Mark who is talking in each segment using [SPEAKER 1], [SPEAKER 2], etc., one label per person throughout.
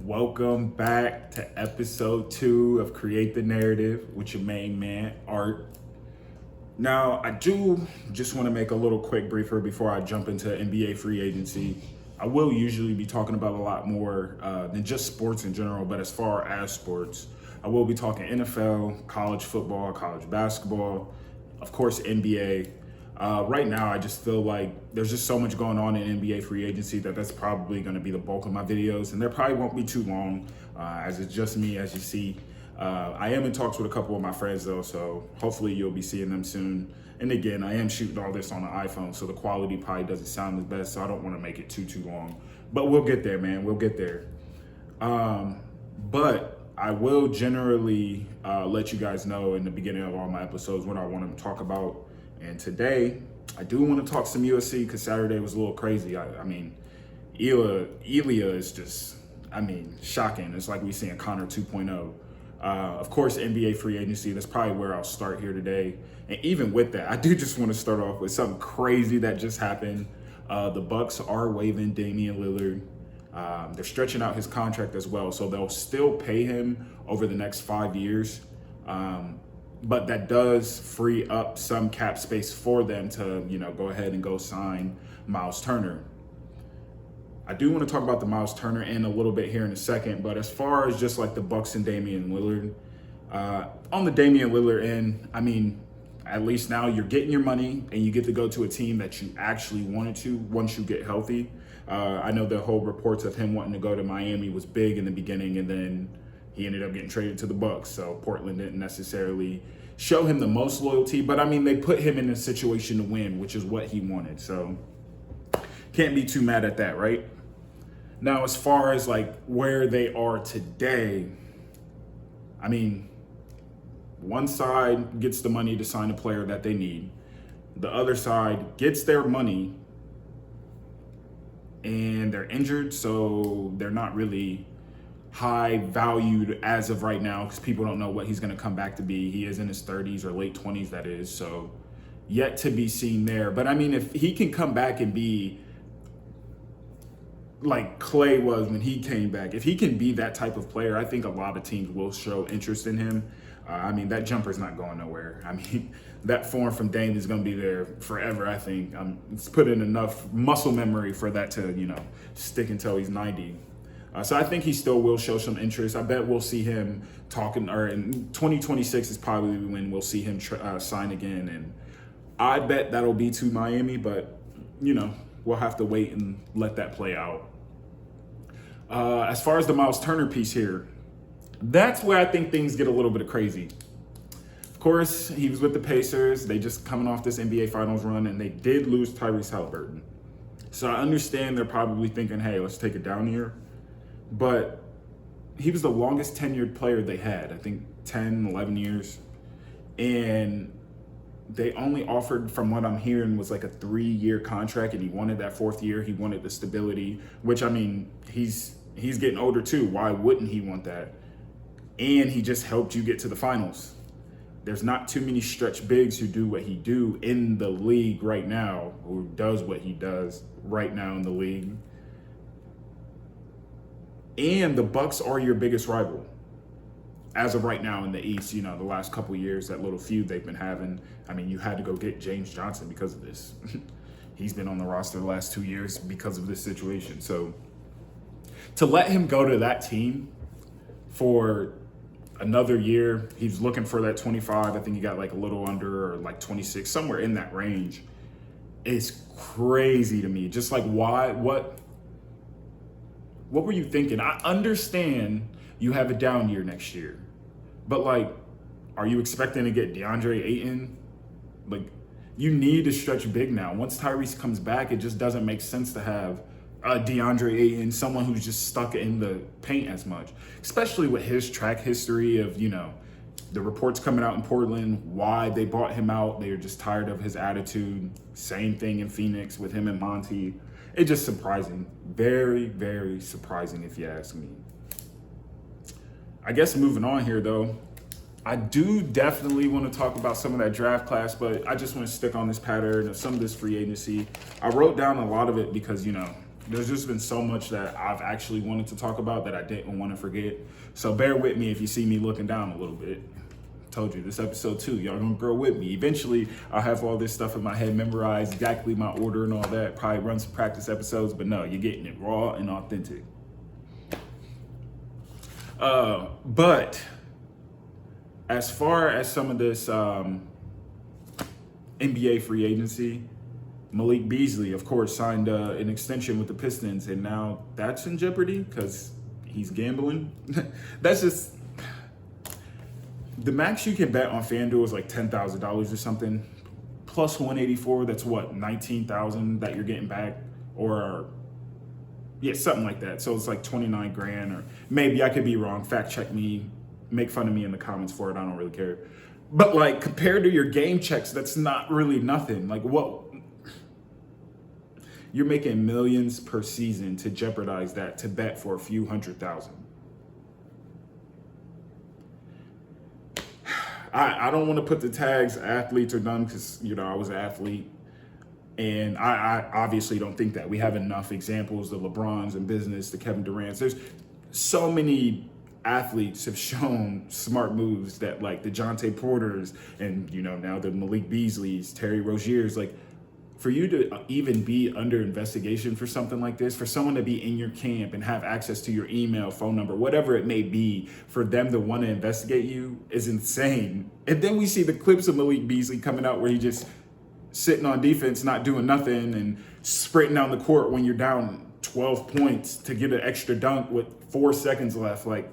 [SPEAKER 1] Welcome back to episode 2 of Create the Narrative with your main man, Art. Now, I do just want to make a little quick briefer before I jump into NBA free agency. I will usually be talking about a lot more than just sports in general, but as far as sports, I will be talking NFL, college football, college basketball, of course, NBA. Right now, I just feel like there's just so much going on in NBA free agency that's probably going to be the bulk of my videos, and there probably won't be too long, as it's just me, as you see. I am in talks with a couple of my friends, though, so hopefully you'll be seeing them soon. And again, I am shooting all this on an iPhone, so the quality probably doesn't sound the best, so I don't want to make it too long. But we'll get there, man. We'll get there. But I will generally let you guys know in the beginning of all my episodes what I want to talk about. And today, I do want to talk some UFC because Saturday was a little crazy. I mean, Ilya is just, shocking. It's like we seeing Connor 2.0. Of course, NBA free agency, that's probably where I'll start here today. And even with that, I do just want to start off with something crazy that just happened. The Bucks are waiving Damian Lillard. They're stretching out his contract as well, so they'll still pay him over the next 5 years. But that does free up some cap space for them to, go ahead and go sign Miles Turner. I do want to talk about the Miles Turner end a little bit here in a second, but as far as just like the Bucks and Damian Lillard, on the Damian Lillard end, at least now you're getting your money and you get to go to a team that you actually wanted to once you get healthy. I know the whole reports of him wanting to go to Miami was big in the beginning, and then he ended up getting traded to the Bucks. So Portland didn't necessarily show him the most loyalty, but they put him in a situation to win, which is what he wanted. So can't be too mad at that, right? Now, as far as like where they are today, one side gets the money to sign a player that they need. The other side gets their money and they're injured, so they're not really high valued as of right now because people don't know what he's going to come back to be. He is in his 30s or late 20s, that is, so yet to be seen there. But if he can come back and be like Clay was when he came back, if he can be that type of player, I think a lot of teams will show interest in him. That jumper's not going nowhere. That form from Dame is going to be there forever, I think. It's put in enough muscle memory for that to, stick until he's 90. So I think he still will show some interest. I bet we'll see him talking, or in 2026 is probably when we'll see him sign again. And I bet that'll be to Miami, but, we'll have to wait and let that play out. As far as the Miles Turner piece here, that's where I think things get a little bit crazy. Of course, he was with the Pacers. They just coming off this NBA Finals run, and they did lose Tyrese Halliburton. So I understand they're probably thinking, hey, let's take it down here. But he was the longest tenured player they had, I think 10, 11 years. And they only offered, from what I'm hearing, was like a 3-year contract, and he wanted that 4th year. He wanted the stability, which he's getting older too. Why wouldn't he want that? And he just helped you get to the finals. There's not too many stretch bigs who do what he do in the league right now, who does what he does right now in the league. And the Bucks are your biggest rival as of right now in the East. The last couple of years, that little feud they've been having. You had to go get James Johnson because of this. He's been on the roster the last 2 years because of this situation. So to let him go to that team for another year, he's looking for that 25. I think he got like a little under, or like 26, somewhere in that range. It's crazy to me. Just like, why? What were you thinking? I understand you have a down year next year, but are you expecting to get DeAndre Ayton? You need to stretch big now. Once Tyrese comes back, it just doesn't make sense to have DeAndre Ayton, someone who's just stuck in the paint as much, especially with his track history of, the reports coming out in Portland, why they bought him out. They were just tired of his attitude. Same thing in Phoenix with him and Monty. It's just surprising. Very, very surprising if you ask me. I guess moving on here though, I do definitely want to talk about some of that draft class, but I just want to stick on this pattern of some of this free agency. I wrote down a lot of it because, There's just been so much that I've actually wanted to talk about that I didn't want to forget. So bear with me if you see me looking down a little bit. Told you, this episode 2, y'all gonna grow with me. Eventually, I'll have all this stuff in my head memorized, exactly my order and all that. Probably run some practice episodes, but no, you're getting it raw and authentic. But as far as some of this NBA free agency, Malik Beasley, of course, signed an extension with the Pistons, and now that's in jeopardy because he's gambling. That's just... The max you can bet on FanDuel is like $10,000 or something. Plus 184, that's what, 19,000 that you're getting back? Or, yeah, something like that. So it's like 29 grand, or maybe I could be wrong. Fact check me, make fun of me in the comments for it. I don't really care. But like, compared to your game checks, that's not really nothing. Like, what? You're making millions per season to jeopardize that to bet for a few $100,000. I don't want to put the tags athletes are done because, I was an athlete. And I obviously don't think that. We have enough examples, the LeBrons in business, the Kevin Durant's. There's so many athletes have shown smart moves that, like the Jonte Porters and, now the Malik Beasleys, Terry Rozier's, like, for you to even be under investigation for something like this, for someone to be in your camp and have access to your email, phone number, whatever it may be, for them to want to investigate you is insane. And then we see the clips of Malik Beasley coming out where he just sitting on defense, not doing nothing, and sprinting down the court when you're down 12 points to get an extra dunk with 4 seconds left. Like,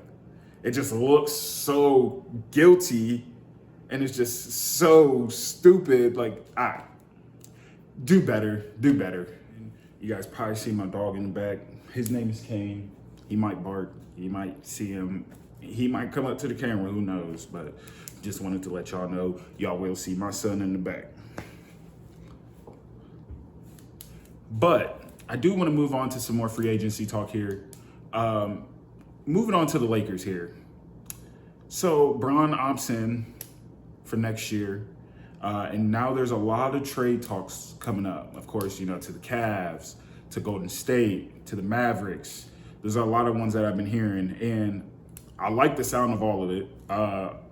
[SPEAKER 1] it just looks so guilty, and it's just so stupid. Like, do better. You guys probably see my dog in the back. His name is Kane. He might bark. You might see him. He might come up to the camera. Who knows? But just wanted to let y'all know. Y'all will see my son in the back. But I do want to move on to some more free agency talk here. Moving on to the Lakers here. So Bron option for next year. And now there's a lot of trade talks coming up. Of course, to the Cavs, to Golden State, to the Mavericks. There's a lot of ones that I've been hearing. And I like the sound of all of it,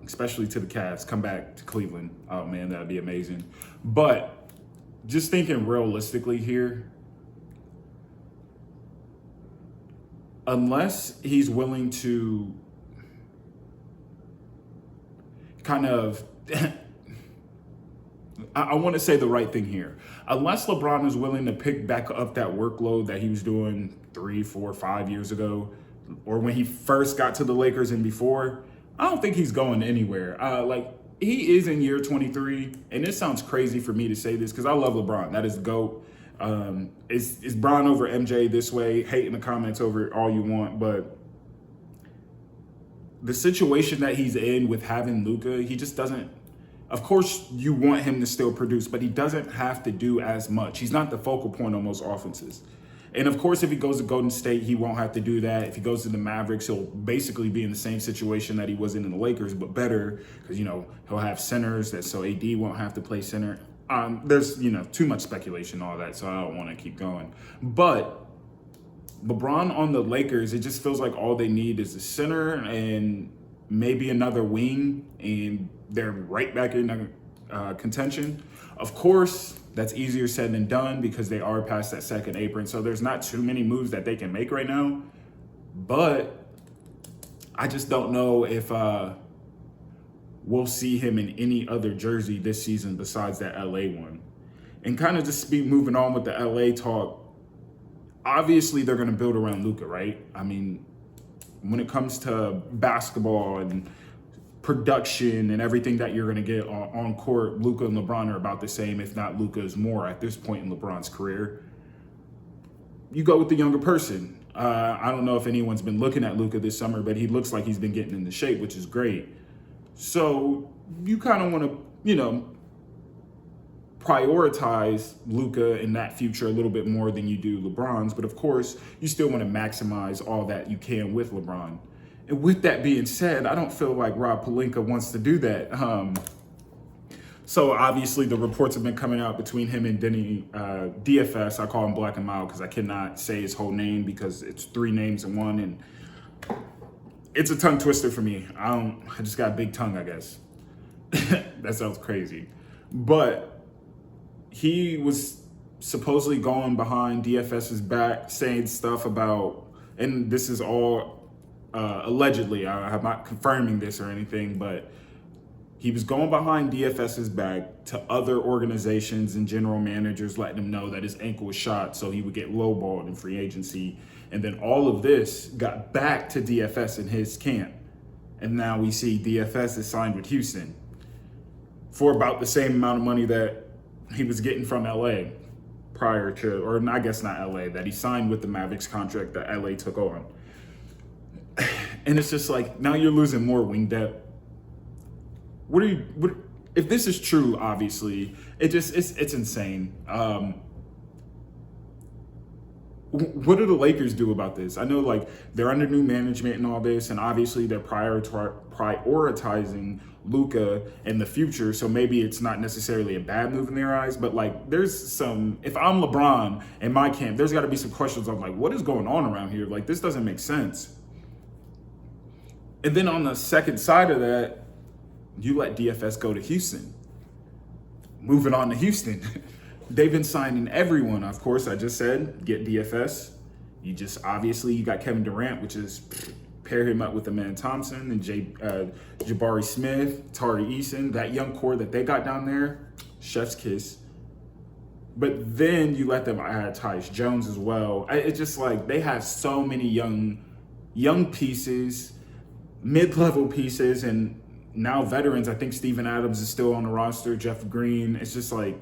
[SPEAKER 1] especially to the Cavs. Come back to Cleveland. Oh, man, that'd be amazing. But just thinking realistically here, unless he's willing to kind of... I want to say the right thing here. Unless LeBron is willing to pick back up that workload that he was doing 3, 4, 5 years ago, or when he first got to the Lakers and before, I don't think he's going anywhere. He is in year 23, and this sounds crazy for me to say this because I love LeBron. That is the GOAT. Is Bron over MJ this way? Hate in the comments over it all you want, but the situation that he's in with having Luka, he just doesn't. Of course, you want him to still produce, but he doesn't have to do as much. He's not the focal point on most offenses. And of course, if he goes to Golden State, he won't have to do that. If he goes to the Mavericks, he'll basically be in the same situation that he was in the Lakers, but better because, he'll have centers, so AD won't have to play center. There's, too much speculation, all that, so I don't want to keep going. But LeBron on the Lakers, it just feels like all they need is a center and maybe another wing, and they're right back in contention. Of course, that's easier said than done because they are past that second apron, so there's not too many moves that they can make right now. But I just don't know if we'll see him in any other jersey this season besides that LA one. And kind of just be moving on with the LA talk. Obviously, they're going to build around Luka, right? I mean, when it comes to basketball and production and everything that you're going to get on court, Luka and LeBron are about the same, if not Luka is more at this point in LeBron's career. You go with the younger person. I don't know if anyone's been looking at Luka this summer, but he looks like he's been getting into shape, which is great. So you kind of want to, prioritize Luka in that future a little bit more than you do LeBron's. But of course, you still want to maximize all that you can with LeBron. And with that being said, I don't feel like Rob Pelinka wants to do that. So obviously the reports have been coming out between him and Denny DFS. I call him Black and Mild because I cannot say his whole name because it's 3 names in one, and it's a tongue twister for me. I just got a big tongue, I guess. That sounds crazy. But he was supposedly going behind DFS's back, saying stuff about, and this is all allegedly, I'm not confirming this or anything, but he was going behind DFS's back to other organizations and general managers, letting them know that his ankle was shot, so he would get lowballed in free agency. And then all of this got back to DFS in his camp. And now we see DFS is signed with Houston for about the same amount of money that he was getting from LA prior to, or I guess not LA, that he signed with the Mavericks contract that LA took on. And it's just like, now you're losing more wing depth. What if this is true, obviously, it's insane. What do the Lakers do about this? I know, like, they're under new management and all this, and obviously they're prioritizing Luka in the future, so maybe it's not necessarily a bad move in their eyes, but, like, there's some, if I'm LeBron in my camp, there's got to be some questions of, like, what is going on around here? Like, this doesn't make sense. And then on the second side of that, you let DFS go to Houston. Moving on to Houston. They've been signing everyone. Of course, I just said, get DFS. You got Kevin Durant, which is pair him up with Amen Thompson and Jabari Smith, Tari Eason, that young core that they got down there, chef's kiss. But then you let them add Tyus Jones as well. It's just like they have so many young pieces, mid-level pieces, and now veterans. I think Steven Adams is still on the roster, Jeff Green. It's just like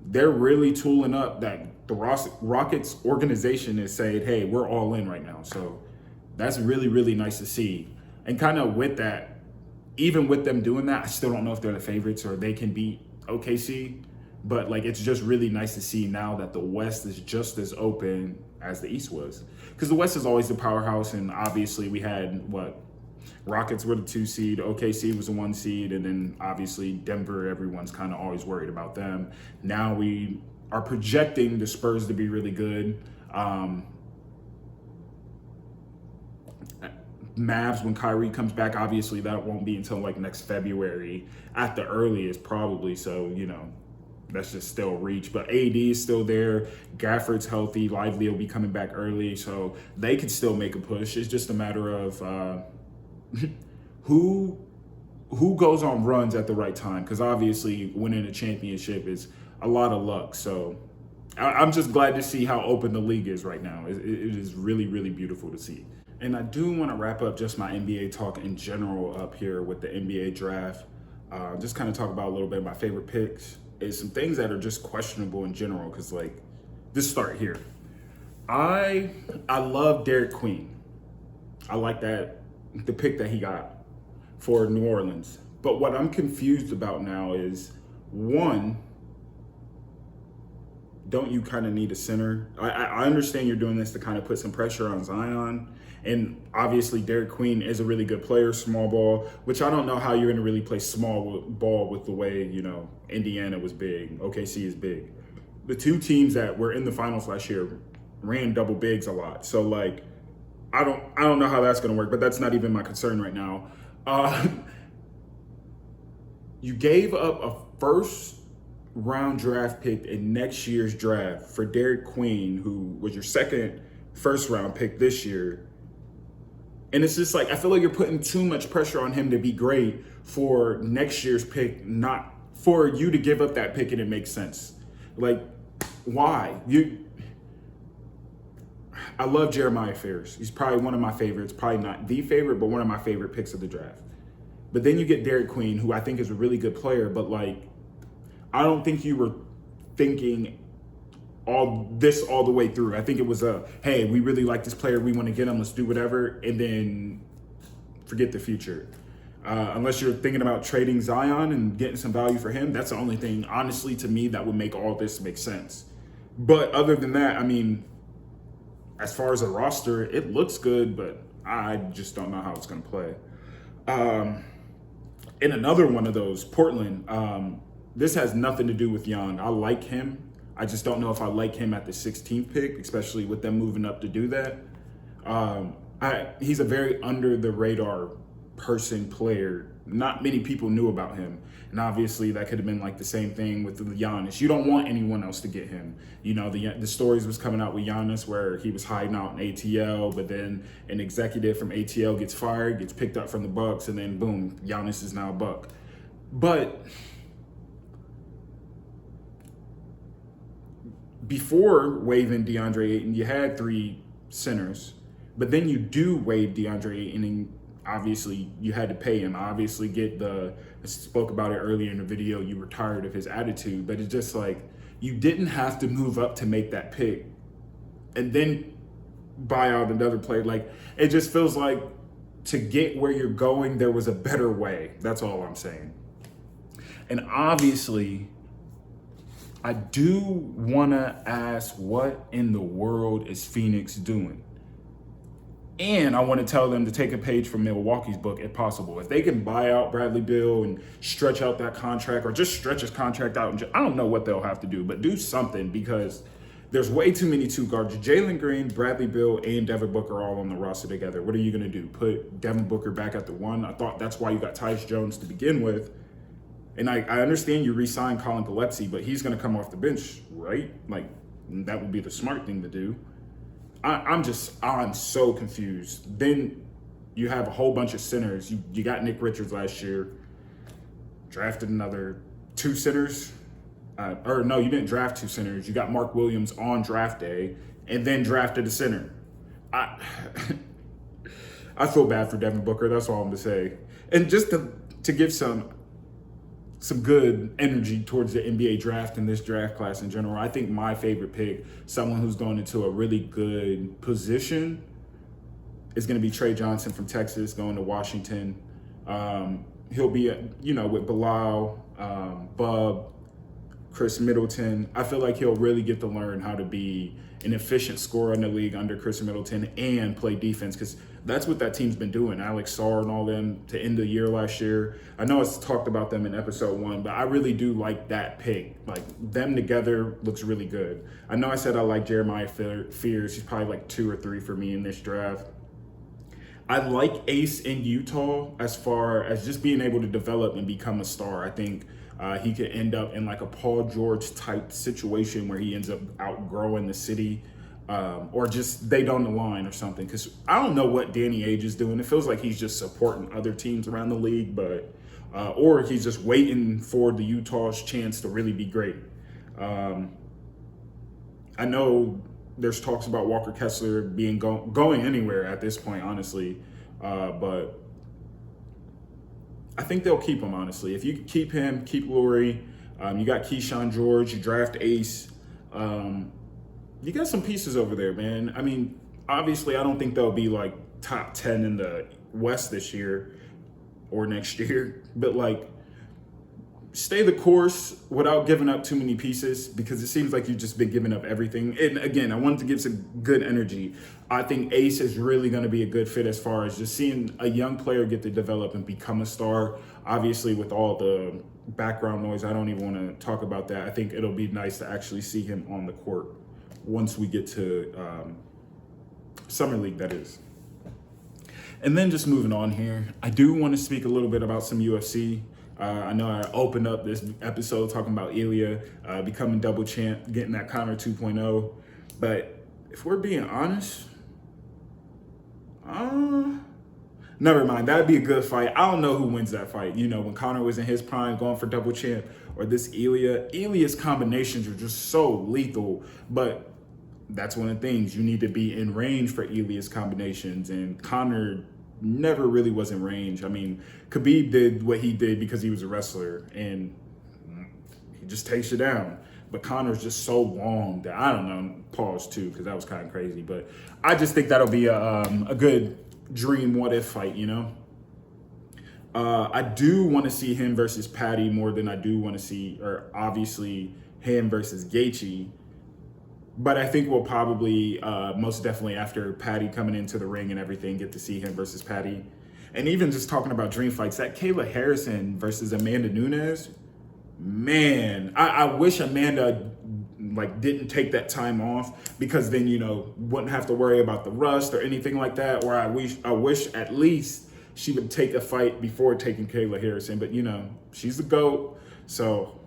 [SPEAKER 1] they're really tooling up that the Rockets organization is saying, hey, we're all in right now. So that's really, really nice to see. And kind of with that, even with them doing that, I still don't know if they're the favorites or they can beat OKC. But like, it's just really nice to see now that the West is just as open as the East was. Because the West is always the powerhouse, and obviously we had Rockets were the 2 seed, OKC was the 1 seed, and then obviously Denver, everyone's kind of always worried about them. Now we are projecting the Spurs to be really good. Mavs, when Kyrie comes back, obviously that won't be until like next February at the earliest probably, so that's just still reach. But AD is still there, Gafford's healthy, Lively will be coming back early, so they could still make a push. It's just a matter of who goes on runs at the right time, because obviously winning a championship is a lot of luck. So I'm just glad to see how open the league is right now. It is really, really beautiful to see. And I do want to wrap up just my NBA talk in general up here with the NBA draft. Just kind of talk about a little bit of my favorite picks and some things that are just questionable in general, because like, just start here. I love Derek Queen. I like the pick that he got for New Orleans. But what I'm confused about now is, one, don't you kind of need a center? I understand you're doing this to kind of put some pressure on Zion. And obviously Derek Queen is a really good player, small ball, which I don't know how you're going to really play small ball with the way, Indiana was big, OKC is big. The 2 teams that were in the finals last year ran double bigs a lot. So like, I don't know how that's going to work, but that's not even my concern right now. You gave up a first-round draft pick in next year's draft for Derek Queen, who was your second first-round pick this year. And it's just like, I feel like you're putting too much pressure on him to be great for next year's pick, not for you to give up that pick and it makes sense. Like, why? I love Jeremiah Ferris. He's probably one of my favorites, probably not the favorite, but one of my favorite picks of the draft. But then you get Derek Queen, who I think is a really good player, but like, I don't think you were thinking all the way through. I think it was hey, we really like this player, we want to get him, let's do whatever, and then forget the future. Unless you're thinking about trading Zion and getting some value for him, that's the only thing, honestly, to me, that would make all this make sense. But other than that, I mean, as far as a roster, it looks good, but I just don't know how it's going to play. In another one of those, Portland, this has nothing to do with Young. I like him. I just don't know if I like him at the 16th pick, especially with them moving up to do that. He's a very under the radar player. Not many people knew about him. And obviously that could have been like the same thing with Giannis. You don't want anyone else to get him. You know, the stories was coming out with Giannis where he was hiding out in ATL, but then an executive from ATL gets fired, gets picked up from the Bucks, and then boom, Giannis is now a Buck. But before waiving DeAndre Ayton, you had 3 centers, but then you do waive DeAndre Ayton, and obviously you had to pay him. I obviously I spoke about it earlier in the video, you were tired of his attitude, but it's just like, you didn't have to move up to make that pick and then buy out another player. Like, it just feels like to get where you're going, there was a better way. That's all I'm saying. And obviously, I do want to ask, what in the world is Phoenix doing? And I want to tell them to take a page from Milwaukee's book if possible. If they can buy out Bradley Beal and stretch out that contract, or just stretch his contract out, I don't know what they'll have to do, but do something, because there's way too many 2 guards. Jalen Green, Bradley Beal, and Devin Booker all on the roster together. What are you going to do? Put Devin Booker back at the 1? I thought that's why you got Tyus Jones to begin with. And I understand you re-signed Colin Gillespie, but he's going to come off the bench, right? Like, that would be the smart thing to do. I'm so confused. Then you have a whole bunch of centers. You got Nick Richards last year, drafted another 2 centers. Or no, you didn't draft 2 centers. You got Mark Williams on draft day and then drafted a center. I feel bad for Devin Booker. That's all I'm going to say. And just to give some good energy towards the NBA draft and this draft class in general, I think my favorite pick, someone who's going into a really good position, is going to be Trey Johnson from Texas, going to Washington. He'll be, with Bilal, Bub, Chris Middleton. I feel like he'll really get to learn how to be an efficient scorer in the league under Chris Middleton and play defense, because that's what that team's been doing. Alex Sarr and all them to end the year last year. I know it's talked about them in episode 1, but I really do like that pick. Like, them together looks really good. I know I said I like Jeremiah Fears. He's probably like 2 or 3 for me in this draft. I like Ace in Utah as far as just being able to develop and become a star. I think he could end up in like a Paul George type situation where he ends up outgrowing the city, or just they don't align or something. Because I don't know what Danny Ainge is doing. It feels like he's just supporting other teams around the league, but or he's just waiting for the Utah's chance to really be great. I know there's talks about Walker Kessler being going anywhere at this point, honestly, but I think they'll keep him, honestly. If you keep him, keep Laurie. You got Keyshawn George, you draft Ace. You got some pieces over there, man. I mean, obviously, I don't think they'll be like top 10 in the West this year or next year, but like, stay the course without giving up too many pieces, because it seems like you've just been giving up everything. And again, I wanted to give some good energy. I think Ace is really going to be a good fit as far as just seeing a young player get to develop and become a star. Obviously, with all the background noise, I don't even want to talk about that. I think it'll be nice to actually see him on the court once we get to Summer League, that is. And then just moving on here, I do want to speak a little bit about some UFC. I know I opened up this episode talking about Ilya becoming double champ, getting that Conor 2.0. But if we're being honest, never mind. That'd be a good fight. I don't know who wins that fight. You know, when Conor was in his prime going for double champ, or this Ilya. Ilya's combinations are just so lethal. But that's one of the things. You need to be in range for Ilya's combinations. And Conor never really was in range. I mean, Khabib did what he did because he was a wrestler, and he just takes you down. But Conor's just so long that, I don't know, pause too, because that was kind of crazy. But I just think that'll be a good dream what-if fight, you know? I do want to see him versus Patty more than I do want to see, or obviously, him versus Gaethje. But I think we'll probably, most definitely after Patty coming into the ring and everything, get to see him versus Patty. And even just talking about dream fights, that Kayla Harrison versus Amanda Nunes, Man, I wish Amanda like didn't take that time off, because then wouldn't have to worry about the rust or anything like that. Or I wish at least she would take a fight before taking Kayla Harrison. But she's the GOAT, so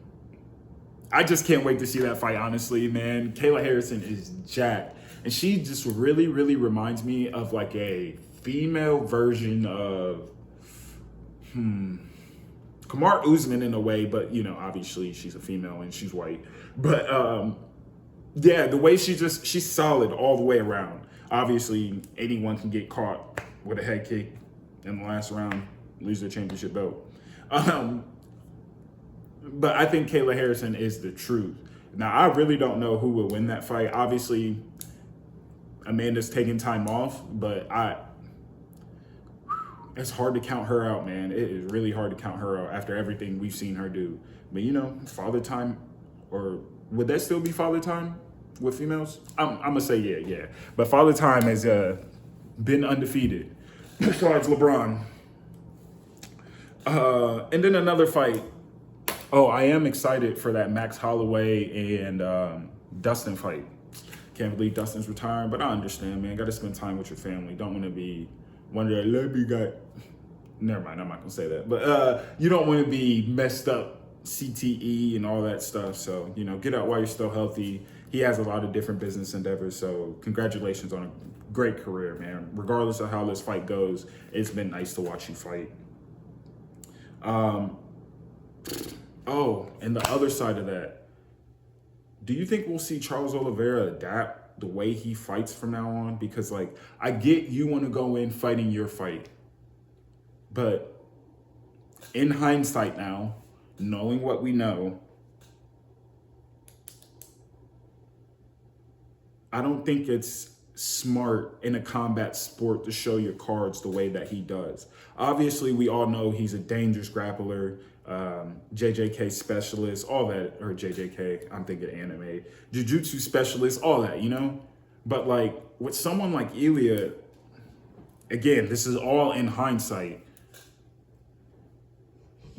[SPEAKER 1] I just can't wait to see that fight. Honestly, man, Kayla Harrison is jacked, and she just really, really reminds me of like a female version of Kamar Usman in a way, but obviously she's a female and she's white. But yeah, the way she's solid all the way around. Obviously, anyone can get caught with a head kick in the last round, lose their championship belt. But I think Kayla Harrison is the truth. Now, I really don't know who will win that fight. Obviously, Amanda's taking time off, but it's hard to count her out, man. It is really hard to count her out after everything we've seen her do. But father time, or would that still be father time with females? I'm gonna say yeah. But father time has been undefeated besides LeBron. And then another fight. Oh, I am excited for that Max Holloway and Dustin fight. Can't believe Dustin's retiring, but I understand, man. Got to spend time with your family. Don't want to be one of that lobby guy. Never mind, I'm not gonna say that. But you don't want to be messed up, CTE and all that stuff. So get out while you're still healthy. He has a lot of different business endeavors. So congratulations on a great career, man. Regardless of how this fight goes, it's been nice to watch you fight. Oh, and the other side of that, do you think we'll see Charles Oliveira adapt the way he fights from now on? Because, I get you want to go in fighting your fight. But in hindsight now, knowing what we know, I don't think it's smart in a combat sport to show your cards the way that he does. Obviously, we all know he's a dangerous grappler, JJK specialist, all that, or JJK, I'm thinking anime, jiu-jitsu specialist, all that, But with someone like Ilya, again, this is all in hindsight.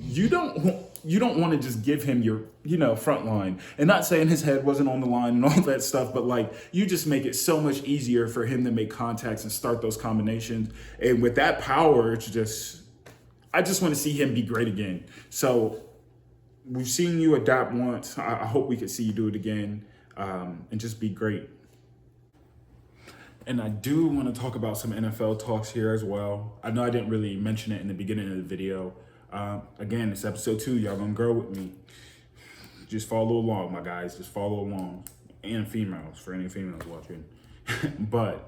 [SPEAKER 1] You don't want to just give him your, front line. And not saying his head wasn't on the line and all that stuff, but you just make it so much easier for him to make contacts and start those combinations. And with that power, I just want to see him be great again. So we've seen you adapt once. I hope we can see you do it again, and just be great. And I do want to talk about some NFL talks here as well. I know I didn't really mention it in the beginning of the video. Again, it's episode 2. Y'all gonna grow with me. Just follow along, my guys. Just follow along. And females, for any females watching. But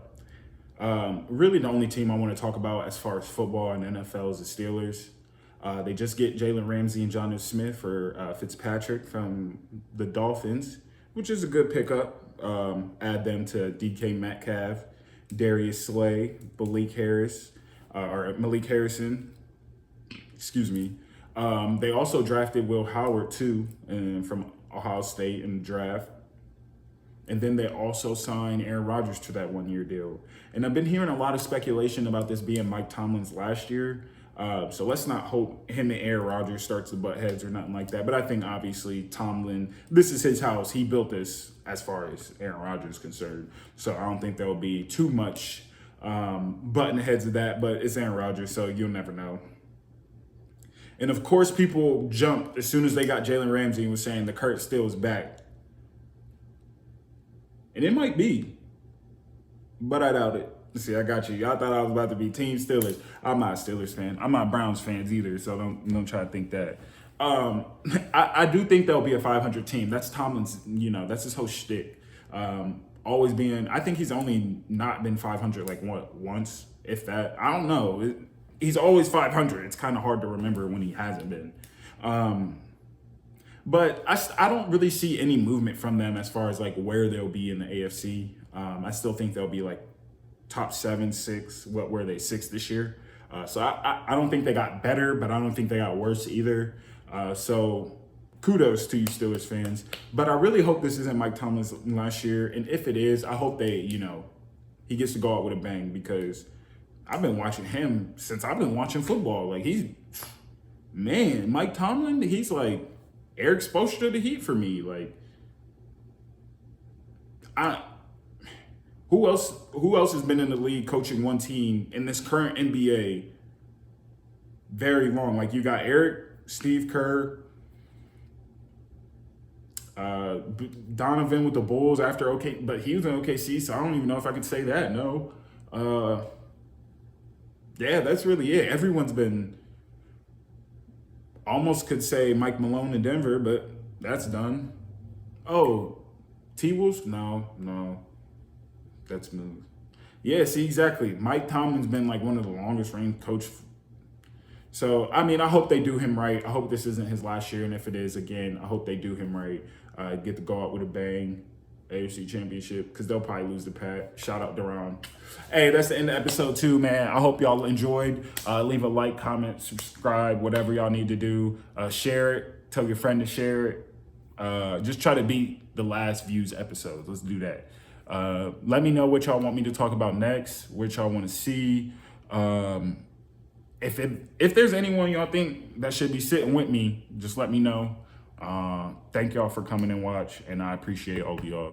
[SPEAKER 1] really the only team I want to talk about as far as football and NFL is the Steelers. They just get Jalen Ramsey and Jonnu Smith for Fitzpatrick from the Dolphins, which is a good pickup. Add them to DK Metcalf, Darius Slay, Malik Harrison. Excuse me. They also drafted Will Howard too, from Ohio State in the draft. And then they also signed Aaron Rodgers to that 1-year deal. And I've been hearing a lot of speculation about this being Mike Tomlin's last year. So let's not hope him and Aaron Rodgers starts to butt heads or nothing like that. But I think obviously Tomlin, this is his house. He built this as far as Aaron Rodgers is concerned. So I don't think there'll be too much butting heads of that. But it's Aaron Rodgers, so you'll never know. And of course, people jumped as soon as they got Jalen Ramsey and was saying the Kurt still is back. And it might be, but I doubt it. See, I got you. Y'all thought I was about to be Team Steelers. I'm not a Steelers fan. I'm not Browns fans either, so don't try to think that. I do think there'll be a 500 team. That's Tomlin's, that's his whole shtick. Always being, I think he's only not been 500 once, if that. I don't know. He's always 500. It's kind of hard to remember when he hasn't been. But I don't really see any movement from them as far as where they'll be in the AFC. I still think they'll be top 7, 6. What were they, 6 this year? So I don't think they got better, but I don't think they got worse either. So kudos to you Steelers fans. But I really hope this isn't Mike Tomlin's last year. And if it is, I hope they, he gets to go out with a bang, because I've been watching him since I've been watching football. Mike Tomlin, he's Eric Spoelstra the Heat for me. Like, who else has been in the league coaching one team in this current NBA very long? Like, you got Eric, Steve Kerr, Donovan with the Bulls after but he was in OKC, so I don't even know if I could say that. No. Yeah, that's really it. Everyone's been, almost could say Mike Malone in Denver, but that's done. Oh, T-Wolves? No. That's smooth. Yeah, see, exactly. Mike Tomlin's been like one of the longest reigning coach. So, I mean, I hope they do him right. I hope this isn't his last year, and if it is, again, I hope they do him right. Get to go out with a bang, AFC Championship, because they'll probably lose the Pat. Shout out Duran. Hey, that's the end of episode 2, man. I hope y'all enjoyed. Leave a like, comment, subscribe, whatever y'all need to do. Share it. Tell your friend to share it. Just try to beat the last views episodes. Let's do that. Let me know what y'all want me to talk about next, what y'all want to see. If there's anyone y'all think that should be sitting with me, just let me know. Thank y'all for coming and watch, and I appreciate all of y'all.